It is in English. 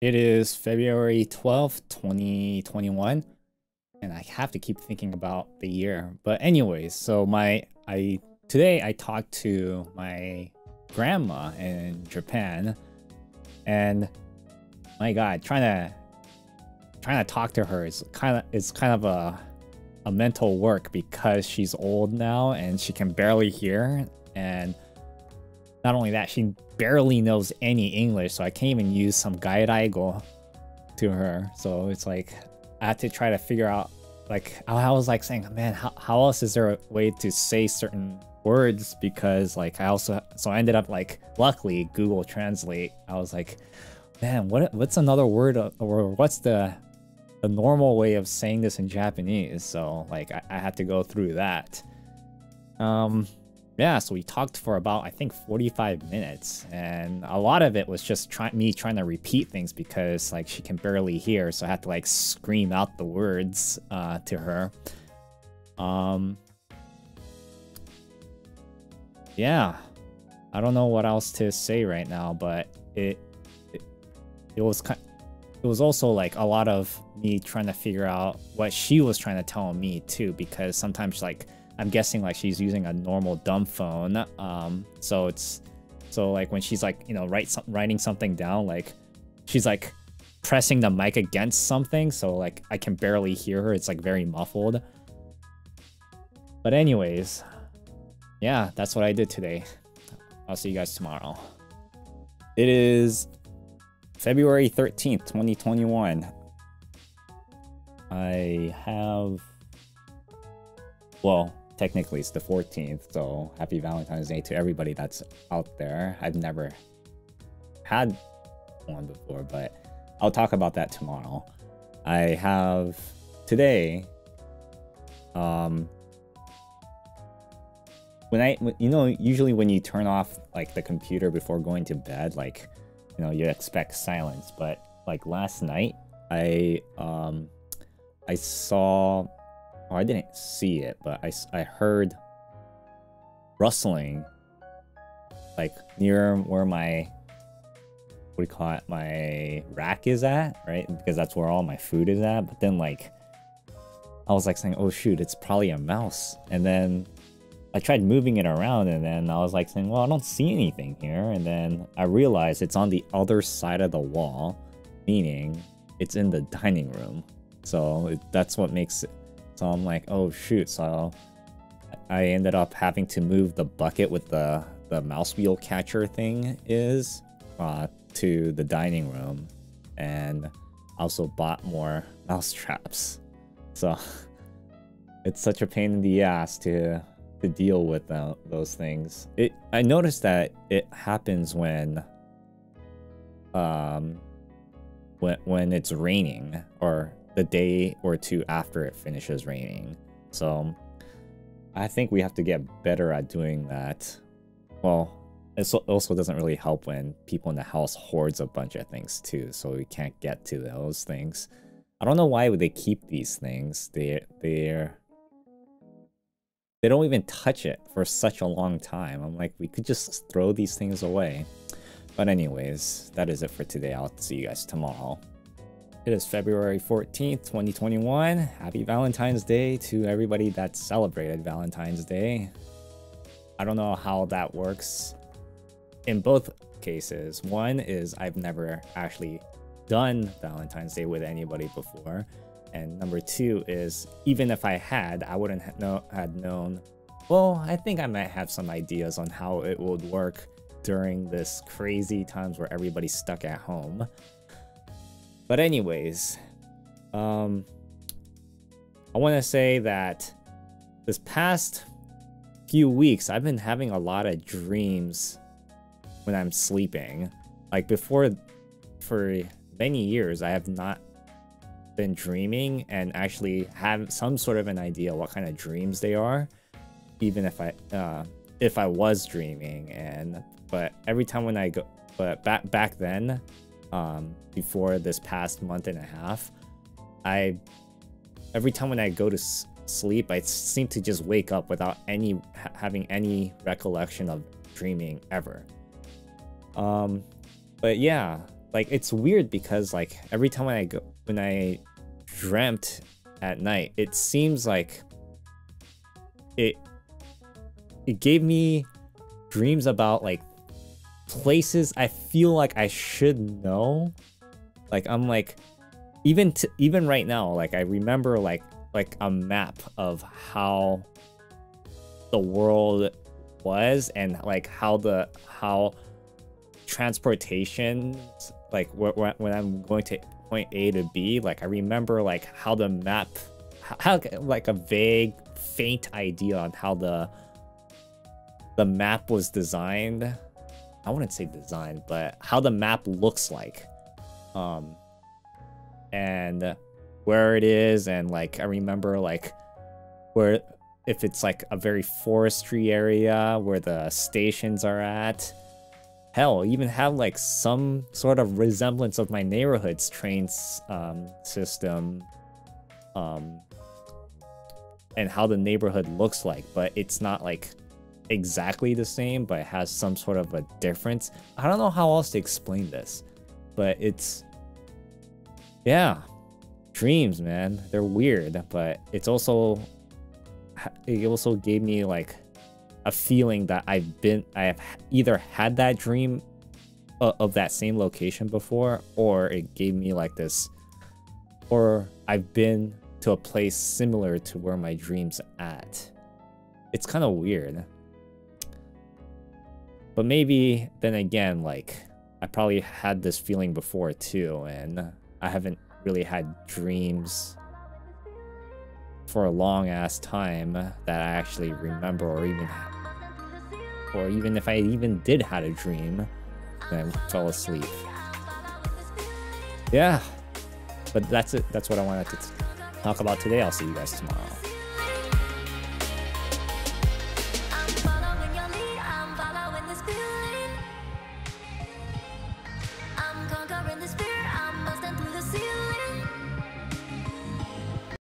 It is February 12th, 2021, and I have to keep thinking about the year. But anyways, so today I talked to my grandma in Japan, and my God, trying to talk to her is kind of a mental work because she's old now and she can barely hear, and not only that, she barely knows any English, so I can't even use some gairaigo to her. So it's like I had to try to figure out, like, I was like saying, man, how else is there a way to say certain words? Because like I ended up, like, luckily Google Translate. I was like, man, what's another word, or what's the normal way of saying this in Japanese? So like I had to go through that. Yeah, so we talked for about, I think, 45 minutes, and a lot of it was just me trying to repeat things because, like, she can barely hear, so I had to, like, scream out the words to her. Yeah, I don't know what else to say right now, but it was also, like, a lot of me trying to figure out what she was trying to tell me too, because sometimes, like, I'm guessing, like, she's using a normal dumb phone, so like when she's, like, you know, writing something down, like, she's like pressing the mic against something, so like I can barely hear her. It's like very muffled. But anyways, yeah, that's what I did today. I'll see you guys tomorrow. It is February 13th, 2021. I have, well, technically it's the 14th, so happy Valentine's Day to everybody that's out there. I've never had one before, but I'll talk about that tomorrow. I have today, usually when you turn off, like, the computer before going to bed, like, you know, you expect silence, but like last night I saw, oh, I didn't see it, but I heard rustling, like, near where my, what do you call it, my rack is at, right? Because that's where all my food is at. But then, like, I was like saying, oh shoot, it's probably a mouse. And then I tried moving it around, and then I was like saying, well, I don't see anything here. And then I realized it's on the other side of the wall, meaning it's in the dining room. So that's what makes it. So I'm like, oh shoot, so I ended up having to move the bucket with the mouse wheel catcher thing to the dining room, and also bought more mouse traps. So it's such a pain in the ass to deal with those things. I noticed that it happens when it's raining, or the day or two after it finishes raining. So I think we have to get better at doing that. Well, it also doesn't really help when people in the house hoards a bunch of things too, so we can't get to those things. I don't know why they keep these things. They don't even touch it for such a long time. I'm like, we could just throw these things away. But anyways, that is it for today. I'll see you guys tomorrow. It is February 14th, 2021. Happy Valentine's Day to everybody that celebrated Valentine's Day. I don't know how that works in both cases. One is I've never actually done Valentine's Day with anybody before. And number two is, even if I had, I wouldn't have known. Well, I think I might have some ideas on how it would work during this crazy times where everybody's stuck at home. But anyways, I want to say that this past few weeks, I've been having a lot of dreams when I'm sleeping. Like, before, for many years, I have not been dreaming and actually have some sort of an idea what kind of dreams they are, even if I was dreaming. But every time when I go, but back then, before this past month and a half, every time when I go to sleep, I seem to just wake up without having any recollection of dreaming ever. But yeah, like it's weird because like every time when I dreamt at night, it seems like it gave me dreams about like places I feel like I should know. Like I'm like even right now, like I remember like a map of how the world was and like how transportation, like when I'm going to point A to B, like I remember like how the map, how like a vague faint idea on how the map was designed. I wouldn't say designed, but how the map looks like, and where it is, and like I remember like where, if it's like a very forestry area where the stations are at. Hell, even have like some sort of resemblance of my neighborhood's train system, and how the neighborhood looks like, but it's not like exactly the same, but it has some sort of a difference. I don't know how else to explain this, but it's, yeah, dreams, man. They're weird, but it also gave me like a feeling that I have either had that dream of that same location before, or it gave me like this, or I've been to a place similar to where my dream's at. It's kind of weird. But maybe then again, like I probably had this feeling before too, and I haven't really had dreams for a long ass time that I actually remember, or even if I even did had a dream, then I fell asleep. Yeah, but that's it. That's what I wanted to talk about today. I'll see you guys tomorrow.